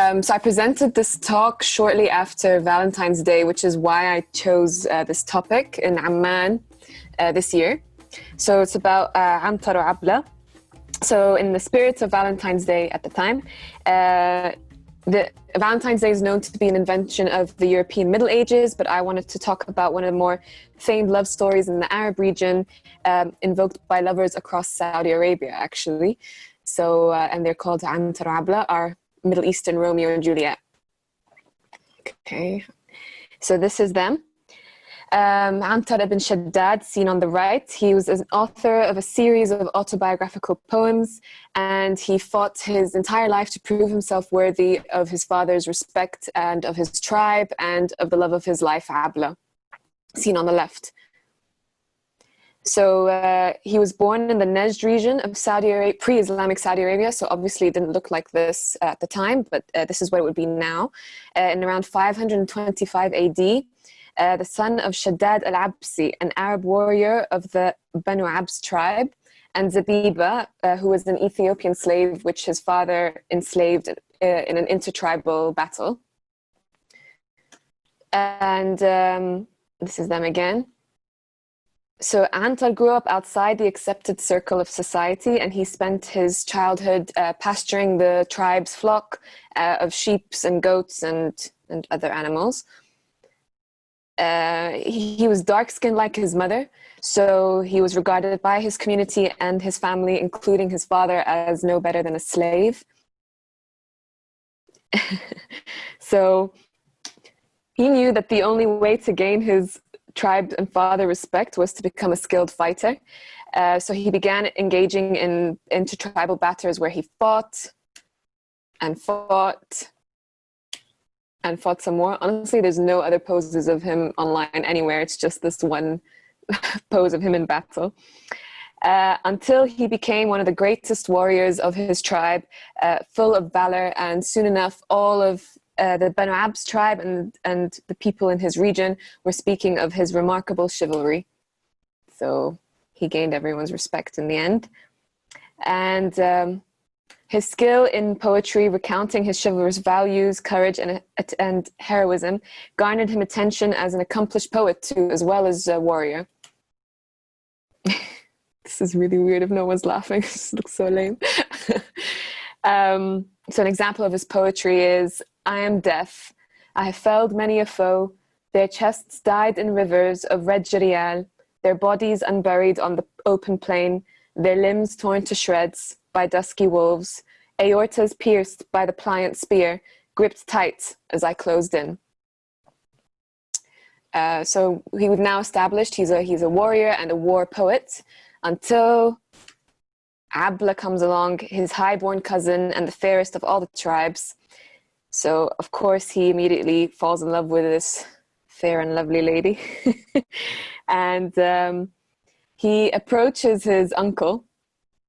So I presented this talk shortly after Valentine's Day, which is why I chose this topic in Amman this year. So it's about Antra and Abla. So in the spirit of Valentine's Day at the time, the Valentine's Day is known to be an invention of the European Middle Ages, but I wanted to talk about one of the more famed love stories in the Arab region, invoked by lovers across Saudi Arabia, actually. So, and they're called Antra and Abla, our Middle Eastern Romeo and Juliet. Okay, so this is them. Antar ibn Shaddad, seen on the right, he was an author of a series of autobiographical poems, and he fought his entire life to prove himself worthy of his father's respect and of his tribe and of the love of his life, Abla, seen on the left. So he was born in the Najd region of Saudi Arabia, pre-Islamic Saudi Arabia, so obviously it didn't look like this at the time, but this is what it would be now, in around 525 AD. The son of Shaddad al-Absi, an Arab warrior of the Banu Abs tribe, and Zabiba, who was an Ethiopian slave which his father enslaved in an intertribal battle. And this is them again. So Antar grew up outside the accepted circle of society, and he spent his childhood pasturing the tribe's flock of sheep and goats and other animals. He was dark-skinned like his mother, so he was regarded by his community and his family, including his father, as no better than a slave. So he knew that the only way to gain his tribe and father respect was to become a skilled fighter. So he began engaging in intertribal battles where he fought and fought and fought some more. Honestly, there's no other poses of him online anywhere. It's just this one pose of him in battle. Until he became one of the greatest warriors of his tribe, full of valor, and soon enough, all of the Banu Abs tribe and the people in his region were speaking of his remarkable chivalry. So he gained everyone's respect in the end. And his skill in poetry, recounting his chivalrous values, courage, and heroism, garnered him attention as an accomplished poet too, as well as a warrior. This is really weird if no one's laughing. This looks so lame. So an example of his poetry is, I am deaf. I have felled many a foe. Their chests died in rivers of red jarial, their bodies unburied on the open plain, their limbs torn to shreds by dusky wolves, aortas pierced by the pliant spear, gripped tight as I closed in. So he was now established. He's a warrior and a war poet until Abla comes along, his highborn cousin and the fairest of all the tribes. So of course he immediately falls in love with this fair and lovely lady. And he approaches his uncle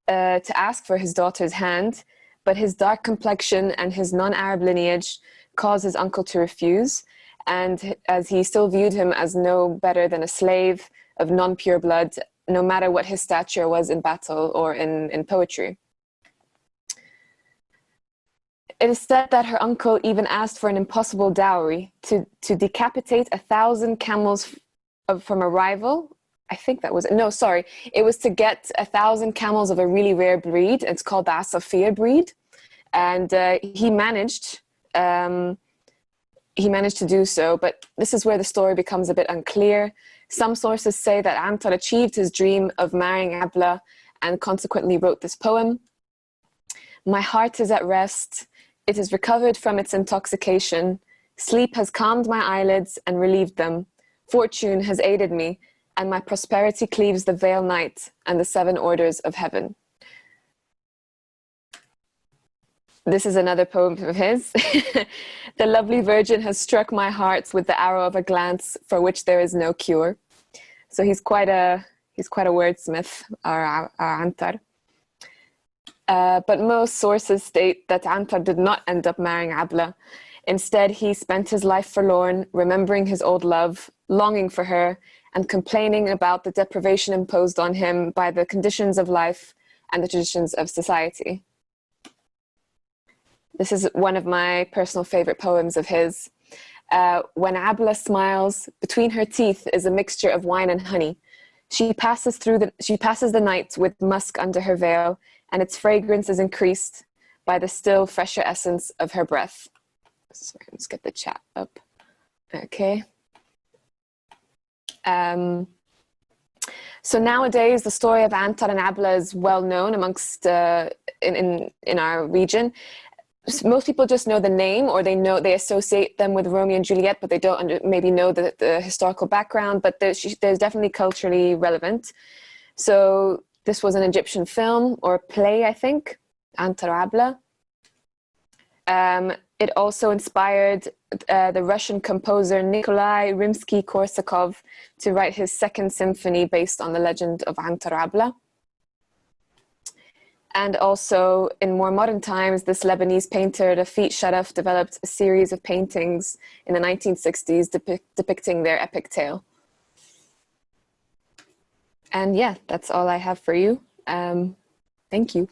to ask for his daughter's hand, but his dark complexion and his non-Arab lineage caused his uncle to refuse, and as he still viewed him as no better than a slave of non-pure blood, no matter what his stature was in battle or in poetry. It is said that her uncle even asked for an impossible dowry to decapitate 1,000 camels from a rival. I think that was, no, sorry. It was to get 1,000 camels of a really rare breed. It's called the Asafir breed. And he managed to do so, but this is where the story becomes a bit unclear. Some sources say that Antar achieved his dream of marrying Abla and consequently wrote this poem. My heart is at rest. It is recovered from its intoxication. Sleep has calmed my eyelids and relieved them. Fortune has aided me, and my prosperity cleaves the veil night and the 7 orders of heaven. This is another poem of his. The lovely virgin has struck my heart with the arrow of a glance for which there is no cure. So he's quite a wordsmith, our Antar. But most sources state that Antar did not end up marrying Abla. Instead, he spent his life forlorn, remembering his old love, longing for her, and complaining about the deprivation imposed on him by the conditions of life and the traditions of society. This is one of my personal favorite poems of his. When Abla smiles, between her teeth is a mixture of wine and honey. She passes the night with musk under her veil, and its fragrance is increased by the still fresher essence of her breath. Sorry, let's get the chat up. Okay. So nowadays, the story of Antra and Abla is well known amongst in our region. Most people just know the name, or they associate them with Romeo and Juliet, but they don't maybe know the historical background. But there's definitely culturally relevant. So this was an Egyptian film or play, I think, Antra and Abla. It also inspired the Russian composer Nikolai Rimsky-Korsakov to write his second symphony based on the legend of Antra and Abla. And also, in more modern times, this Lebanese painter, Rafik Sharaf, developed a series of paintings in the 1960s depicting their epic tale. And yeah, that's all I have for you. Thank you.